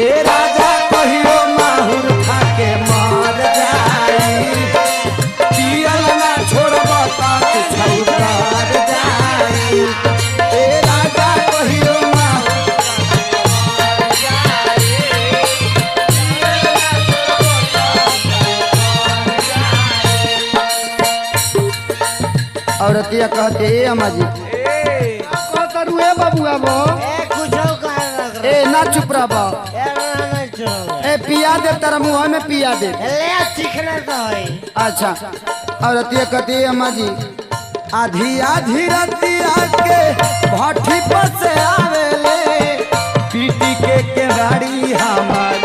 ए राजा कहियो माहुर खा के मर जाई पियल ना छोड़ब त छौकर जाई ए राजा कहियो औरतिया कहते ए अम्मा जी कहतरू ए बबुआ बो ए ना चुप रह ए पिया दे तेरा मुंह में पिया दे ले चिकना तो है। अच्छा औरतिया कहते ए अम्मा जी आधी आधी रतिया के भट्ठी पर से आवेले पीटी के गाड़ी हमार